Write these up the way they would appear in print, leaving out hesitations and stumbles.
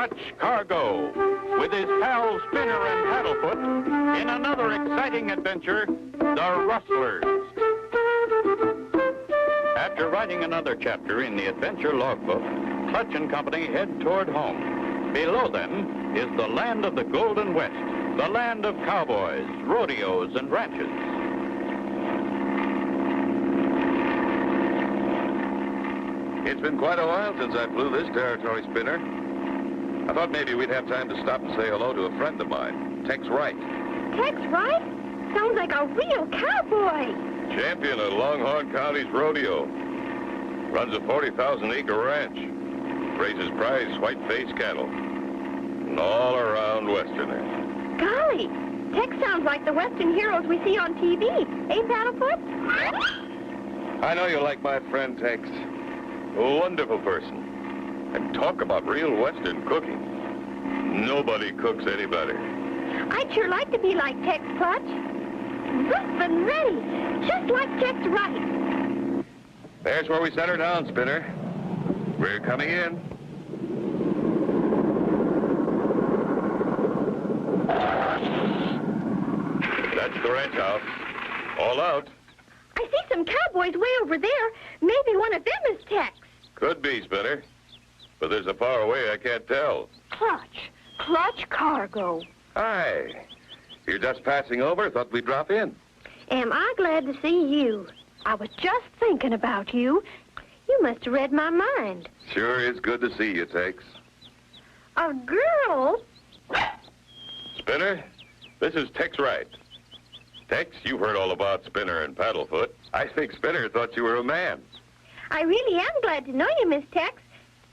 Clutch Cargo with his pals Spinner and Paddlefoot in another exciting adventure, the Rustlers. After writing another chapter in the adventure logbook, Clutch and Company head toward home. Below them is the land of the Golden West, the land of cowboys, rodeos, and ranches. It's been quite a while since I flew this territory, Spinner. I thought maybe we'd have time to stop and say hello to a friend of mine, Tex Wright. Tex Wright? Sounds like a real cowboy. Champion of Longhorn County's rodeo. Runs a 40,000-acre ranch. Raises prize white-faced cattle. An all-around Westerner. Golly, Tex sounds like the Western heroes we see on TV. Eh, Paddlefoot? I know you like my friend, Tex. A wonderful person. And talk about real Western cooking. Nobody cooks any better. I'd sure like to be like Tex, Clutch. Rough and ready, just like Tex Wright. There's where we set her down, Spinner. We're coming in. That's the ranch house. All out. I see some cowboys way over there. Maybe one of them is Tex. Could be, Spinner. But there's so far away I can't tell. Clutch Cargo. Hi. You're just passing over? Thought we'd drop in. Am I glad to see you. I was just thinking about you. You must have read my mind. Sure is good to see you, Tex. A girl? Spinner, this is Tex Wright. Tex, you've heard all about Spinner and Paddlefoot. I think Spinner thought you were a man. I really am glad to know you, Miss Tex.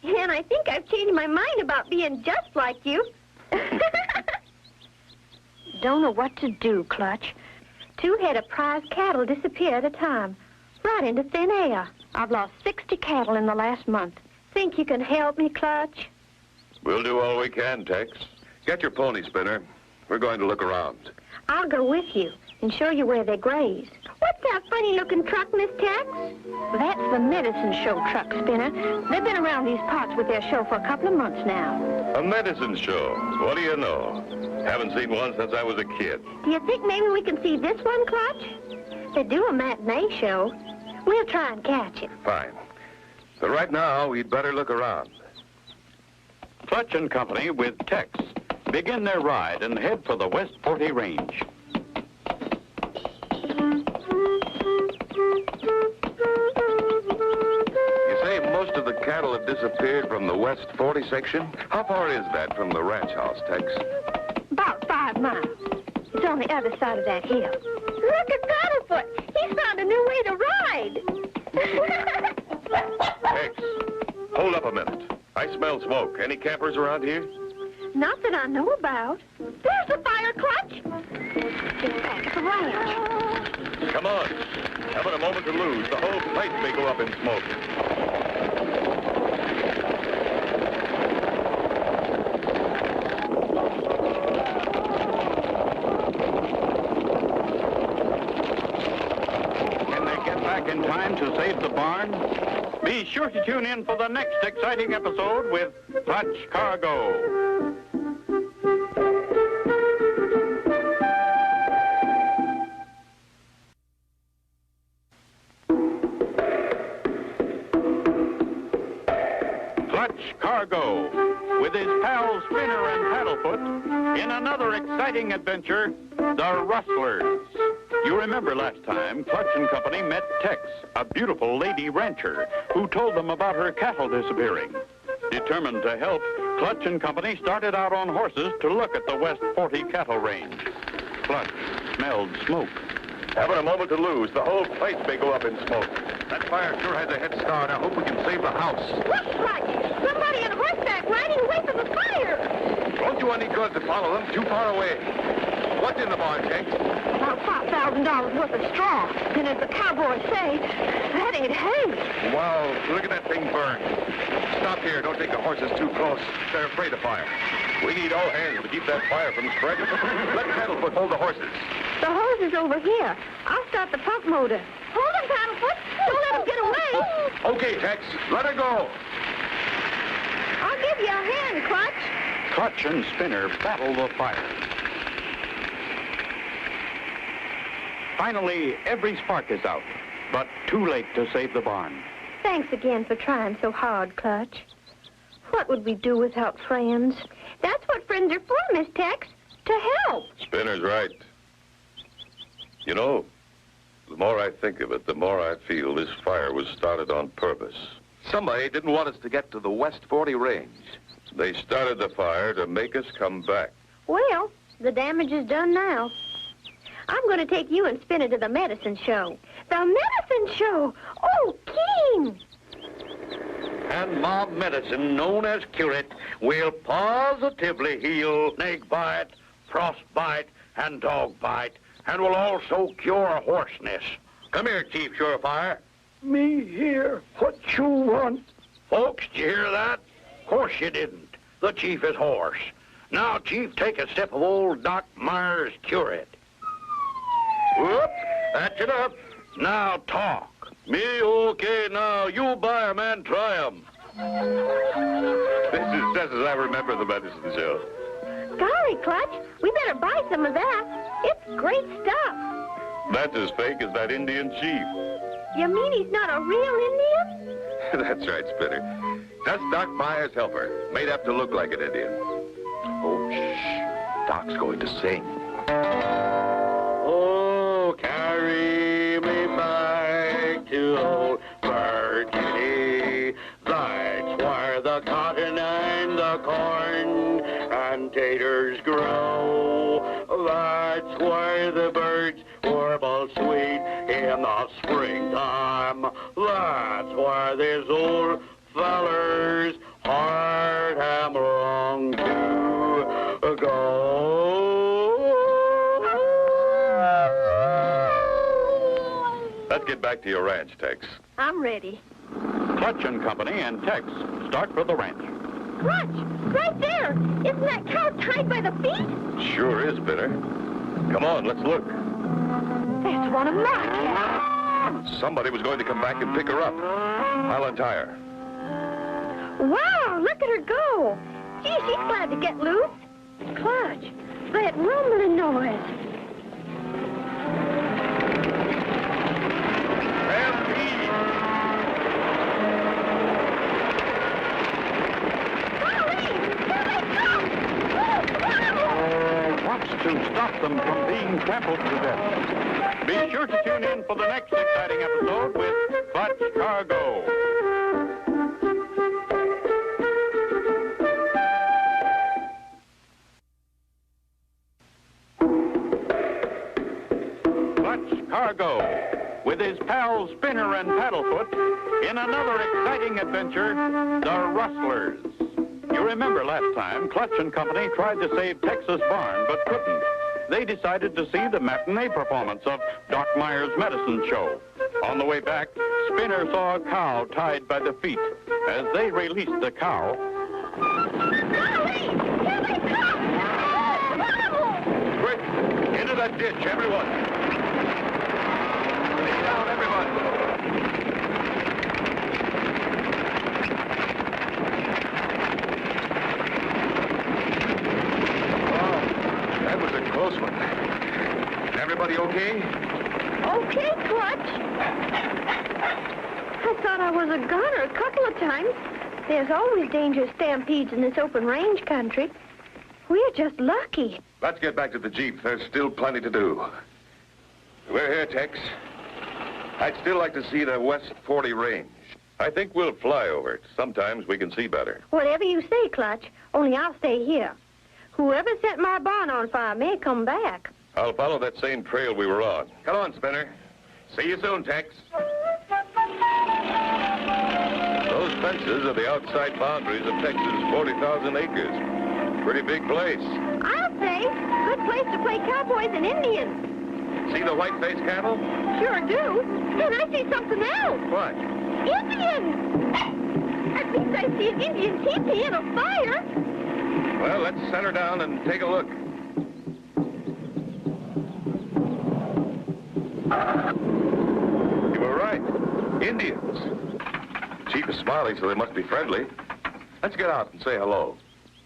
And I think I've changed my mind about being just like you. Don't know what to do, Clutch. 2 head of prize cattle disappear at a time, right into thin air. I've lost 60 cattle in the last month. Think you can help me, Clutch? We'll do all we can, Tex. Get your pony, Spinner. We're going to look around. I'll go with you and show you where they graze. What's that funny-looking truck, Miss Tex? That's the medicine show truck, Spinner. They've been around these parts with their show for a couple of months now. A medicine show? What do you know? Haven't seen one since I was a kid. Do you think maybe we can see this one, Clutch? They do a matinee show. We'll try and catch it. Fine. But right now, we'd better look around. Clutch and Company with Tex begin their ride and head for the West 40 Range. You say most of the cattle have disappeared from the West 40 section? How far is that from the ranch house, Tex? About 5 miles. It's on the other side of that hill. Look at Paddlefoot. He's found a new way to ride. Tex, hold up a minute. I smell smoke. Any campers around here? Not that I know about. There's the fire, Clutch. It's back at the ranch. Come on. Haven't a moment to lose. The whole place may go up in smoke. Can they get back in time to save the barn? Be sure to tune in for the next exciting episode with Clutch Cargo. Cargo with his pals Spinner and Paddlefoot in another exciting adventure, the Rustlers. You remember last time, Clutch and Company met Tex, a beautiful lady rancher, who told them about her cattle disappearing. Determined to help, Clutch and Company started out on horses to look at the West 40 cattle range. Clutch smelled smoke. Haven't a moment to lose. The whole place may go up in smoke. That fire sure has a head start. I hope we can save the house. Look, Clutch! Somebody on horseback riding away from the fire! Won't do any good to follow them. Too far away. What's in the barn, Tex? About $5,000 worth of straw. And as the cowboys say, that ain't hay. Wow, look at that thing burn. Stop here. Don't take the horses too close. They're afraid of fire. We need all hands to keep that fire from spreading. Let Paddlefoot hold the horses. The hose is over here. I'll start the pump motor. Hold him, Paddlefoot. Don't let him get away. Okay, Tex. Let her go. I'll give you a hand, Clutch. Clutch and Spinner battle the fire. Finally, every spark is out, but too late to save the barn. Thanks again for trying so hard, Clutch. What would we do without friends? That's what friends are for, Miss Tex. To help. Spinner's right. You know, the more I think of it, the more I feel this fire was started on purpose. Somebody didn't want us to get to the West 40 range. They started the fire to make us come back. Well, the damage is done now. I'm going to take you and Spinner to the medicine show. The medicine show! Oh, King! And my medicine, known as Curate, will positively heal snake bite, frostbite, and dog bite, and will also cure hoarseness. Come here, Chief Surefire. Me here? What you want? Folks, did you hear that? Course you didn't. The Chief is hoarse. Now, Chief, take a sip of old Doc Myers' Curate. Whoop, that's enough. Now talk. Me okay now. You buy 'em and try 'em. This is just as I remember the medicine show. Golly, Clutch, we better buy some of that. It's great stuff. That's as fake as that Indian chief. You mean he's not a real Indian? That's right, Spinner. Just Doc Myers' helper, made up to look like an Indian. Oh, shh. Doc's going to sing. Oh, carry me back to old Virginia. That's where the cotton and the corn and taters grow. That's where the birds warble sweet in the springtime. That's where this old feller's heart am wrong to go. Let's get back to your ranch, Tex. I'm ready. Clutch and Company and Tex start for the ranch. Clutch, right there. Isn't that cow tied by the feet? Sure is, Spinner. Come on, let's look. That's one of my cows. Somebody was going to come back and pick her up. I'll untie her. Wow, look at her go. Gee, she's glad to get loose. Clutch, that rumbling noise. Wants to stop them from being trampled to death. Be sure to tune in for the next exciting episode with Clutch Cargo. Clutch Cargo, with his pals Spinner and Paddlefoot, in another exciting adventure, the Rustlers. You remember last time, Clutch and Company tried to save Texas Barn, but couldn't. They decided to see the matinee performance of Doc Myers' medicine show. On the way back, Spinner saw a cow tied by the feet. As they released the cow... Golly, here they come! Quick, into that ditch, everyone. Lay down, everyone. Close one. Everybody okay? Okay, Clutch. I thought I was a gunner a couple of times. There's always dangerous stampedes in this open range country. We're just lucky. Let's get back to the Jeep. There's still plenty to do. We're here, Tex. I'd still like to see the West 40 range. I think we'll fly over it. Sometimes we can see better. Whatever you say, Clutch, only I'll stay here. Whoever set my barn on fire may come back. I'll follow that same trail we were on. Come on, Spinner. See you soon, Tex. Those fences are the outside boundaries of Texas' 40,000 acres. Pretty big place. I'll say, good place to play cowboys and Indians. See the white-faced cattle? Sure do. And I see something else. What? Indians! At least I see an Indian teepee in a fire. Well, let's set her down and take a look. You were right. Indians. Chief is smiling, so they must be friendly. Let's get out and say hello.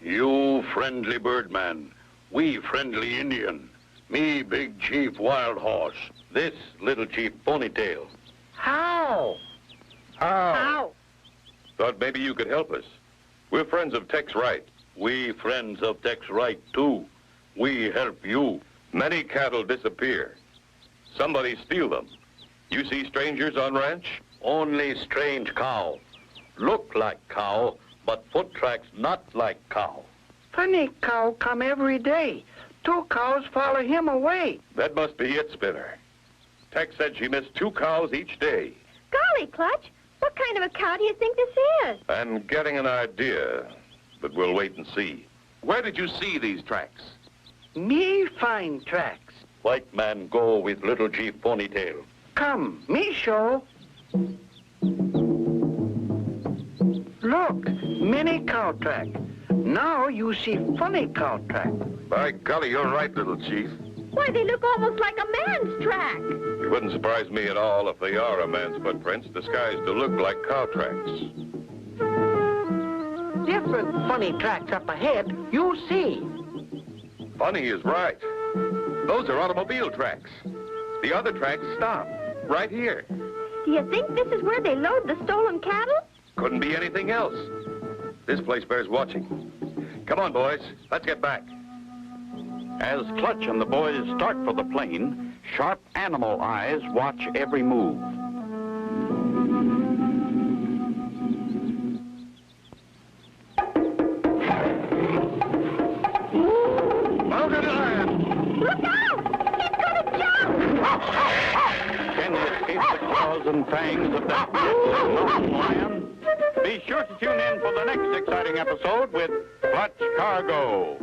You friendly birdman, we friendly Indian. Me big chief Wild Horse, this little chief Ponytail. How? How? Thought maybe you could help us. We're friends of Tex Wright. We friends of Tex Wright, too. We help you. Many cattle disappear. Somebody steal them. You see strangers on ranch? Only strange cow. Look like cow, but foot tracks not like cow. Funny cow come every day. 2 cows follow him away. That must be it, Spinner. Tex said she missed 2 cows each day. Golly, Clutch, what kind of a cow do you think this is? I'm getting an idea, but we'll wait and see. Where did you see these tracks? Me find tracks. White man go with little chief Ponytail. Come, me show. Look, many cow track. Now you see funny cow track. By golly, you're right, little chief. Why, they look almost like a man's track. It wouldn't surprise me at all if they are a man's footprints disguised to look like cow tracks. Different funny tracks up ahead, you see. Funny is right. Those are automobile tracks. The other tracks stop, right here. Do you think this is where they load the stolen cattle? Couldn't be anything else. This place bears watching. Come on, boys. Let's get back. As Clutch and the boys start for the plane, sharp animal eyes watch every move. Mounted lion! Look out! He's gonna jump! Can he escape the claws and fangs of that massive mountain lion? Be sure to tune in for the next exciting episode with Clutch Cargo.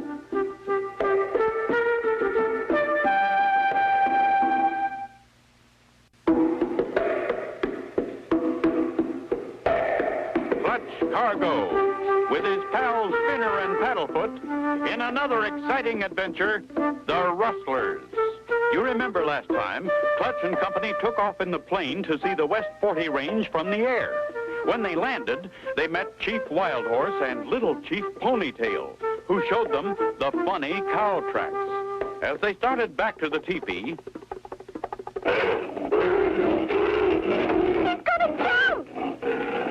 Clutch Cargo, with his pals Spinner and Paddlefoot, in another exciting adventure, the Rustlers. You remember last time, Clutch and company took off in the plane to see the West 40 range from the air. When they landed, they met Chief Wild Horse and Little Chief Ponytail, who showed them the funny cow tracks. As they started back to the teepee... He's gonna jump!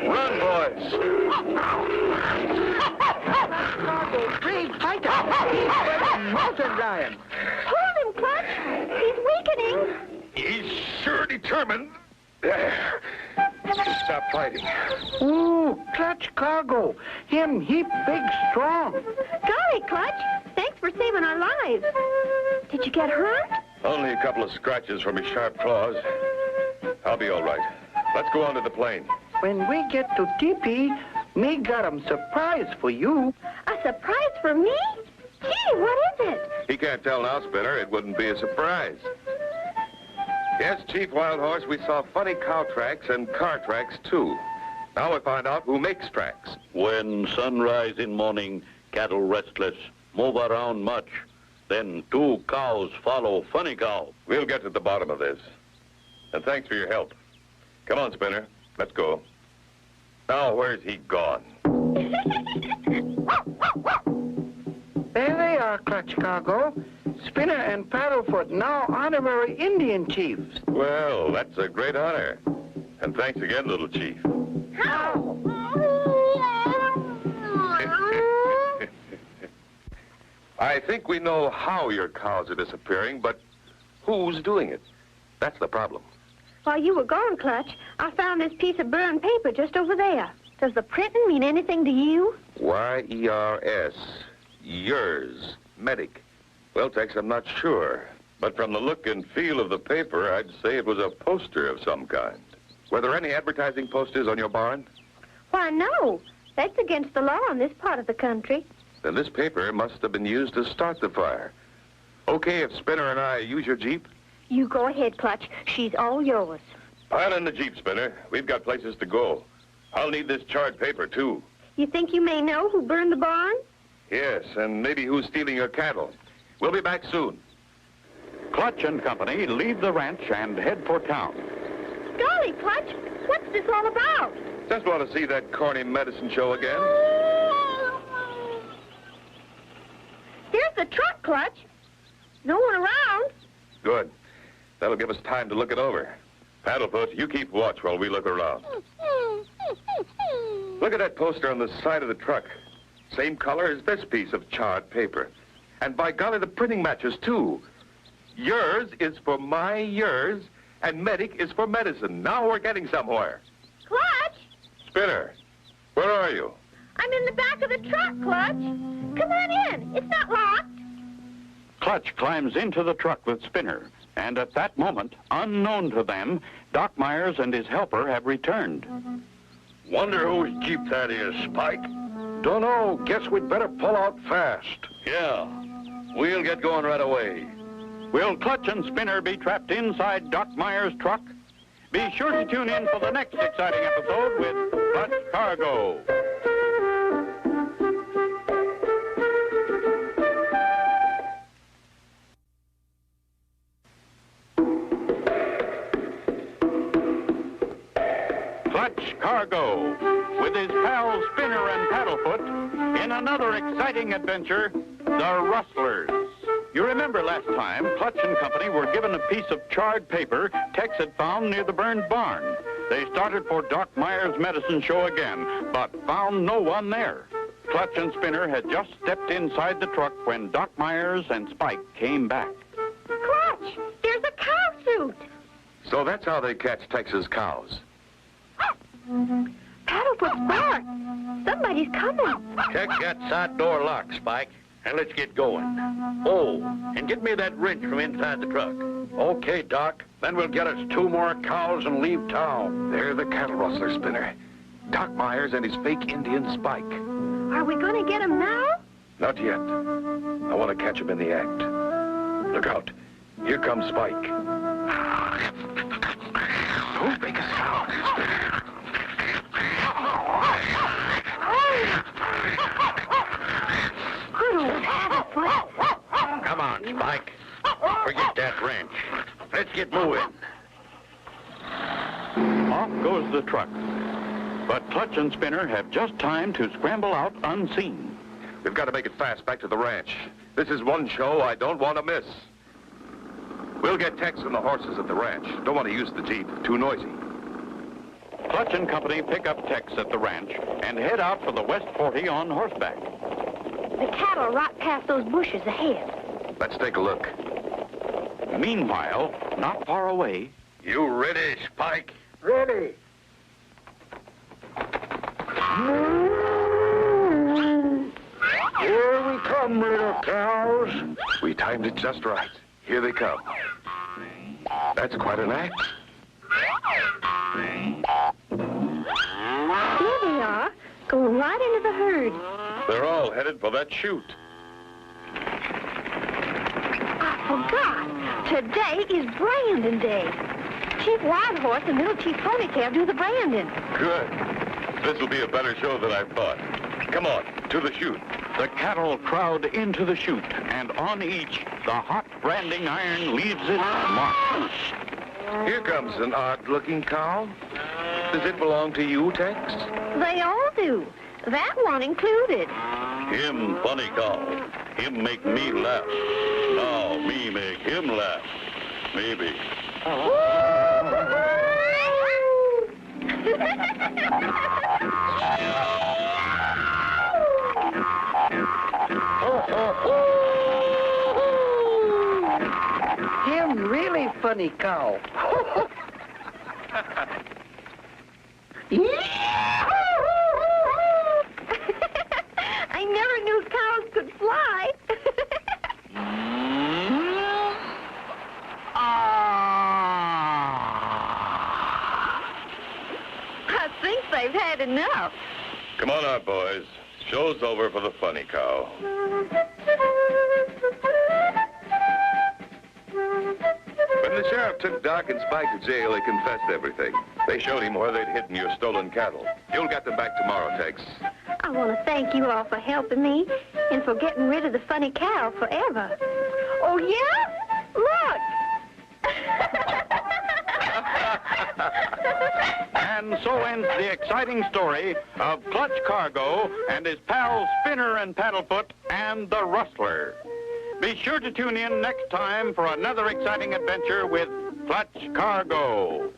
Run, boys! Cargo, brave fighter. He's a mountain lion. Hold him, Clutch! He's weakening! He's sure determined. Stop fighting. Ooh, Clutch Cargo. Him heap big strong. Golly, Clutch, thanks for saving our lives. Did you get hurt? Only a couple of scratches from his sharp claws. I'll be all right. Let's go on to the plane. When we get to teepee, me got 'em surprise for you. A surprise for me? Gee, what is it? He can't tell now, Spinner. It wouldn't be a surprise. Yes, Chief Wild Horse, we saw funny cow tracks and car tracks, too. Now we find out who makes tracks. When sunrise in morning, cattle restless, move around much. Then 2 cows follow funny cow. We'll get to the bottom of this. And thanks for your help. Come on, Spinner. Let's go. Now, where's he gone? There they are, Clutch Cargo. Spinner and Paddlefoot, now honorary Indian chiefs. Well, that's a great honor. And thanks again, little chief. How? I think we know how your cows are disappearing, but who's doing it? That's the problem. While you were gone, Clutch, I found this piece of burned paper just over there. Does the printing mean anything to you? Y-E-R-S. Yours. Medic. Well, Tex, I'm not sure. But from the look and feel of the paper, I'd say it was a poster of some kind. Were there any advertising posters on your barn? Why, no. That's against the law in this part of the country. Then this paper must have been used to start the fire. Okay, if Spinner and I use your Jeep? You go ahead, Clutch. She's all yours. Pile in the Jeep, Spinner. We've got places to go. I'll need this charred paper, too. You think you may know who burned the barn? Yes, and maybe who's stealing your cattle. We'll be back soon. Clutch and company leave the ranch and head for town. Golly, Clutch, what's this all about? Just want to see that corny medicine show again. Clutch. No one around. Good. That'll give us time to look it over. Paddlefoot, you keep watch while we look around. Look at that poster on the side of the truck. Same color as this piece of charred paper. And by golly, the printing matches, too. Yours is for my yours, and medic is for medicine. Now we're getting somewhere. Clutch! Spinner, where are you? I'm in the back of the truck, Clutch. Come on in. It's not locked. Clutch climbs into the truck with Spinner, and at that moment, unknown to them, Doc Myers and his helper have returned. Wonder whose Jeep that is, Spike? Dunno. Guess we'd better pull out fast. Yeah. We'll get going right away. Will Clutch and Spinner be trapped inside Doc Myers' truck? Be sure to tune in for the next exciting episode with Clutch Cargo. Clutch Cargo, with his pals Spinner and Paddlefoot, in another exciting adventure, the Rustlers. You remember last time, Clutch and Company were given a piece of charred paper Tex had found near the burned barn. They started for Doc Myers' medicine show again, but found no one there. Clutch and Spinner had just stepped inside the truck when Doc Myers and Spike came back. Clutch, there's a cow suit. So that's how they catch Texas cows. Paddlefoot's bark. Somebody's coming. Check that side door lock, Spike, and let's get going. Oh, and get me that wrench from inside the truck. Okay, Doc. Then we'll get us 2 more cows and leave town. They're the cattle rustler, Spinner. Doc Myers and his fake Indian Spike. Are we going to get him now? Not yet. I want to catch him in the act. Look out. Here comes Spike. Who's biggest cow? Good old Paddlefoot. Come on, Spike. Forget that wrench. Let's get moving. Off goes the truck. But Clutch and Spinner have just time to scramble out unseen. We've got to make it fast back to the ranch. This is one show I don't want to miss. We'll get Tex and the horses at the ranch. Don't want to use the Jeep. Too noisy. Clutch and Company pick up Tex at the ranch and head out for the West 40 on horseback. The cattle right past those bushes ahead. Let's take a look. Meanwhile, not far away, You ready, Spike? Ready. Here we come, little cows. We timed it just right. Here they come. That's quite an act. Here they are, going right into the herd. They're all headed for that chute. I forgot. Today is Brandon Day. Chief Wild Horse and Little Chief Ponytail do the branding. Good. This will be a better show than I thought. Come on, to the chute. the cattle crowd into the chute, and on each, the hot branding iron leaves its mark. Here comes an odd-looking cow. Does it belong to you, Tex? They all do. That one included. Him funny cow. Him make me laugh. Now me make him laugh. Maybe. Him really funny cow. I never knew cows could fly. I think they've had enough. Come on out, boys. Show's over for the funny cow. When the sheriff took Doc and Spike to jail, they confessed everything. They showed him where they'd hidden your stolen cattle. You'll get them back tomorrow, Tex. I want to thank you all for helping me and for getting rid of the funny cow forever. Oh, yeah? Look! And so ends the exciting story of Clutch Cargo and his pals Spinner and Paddlefoot and the Rustlers. Be sure to tune in next time for another exciting adventure with Clutch Cargo.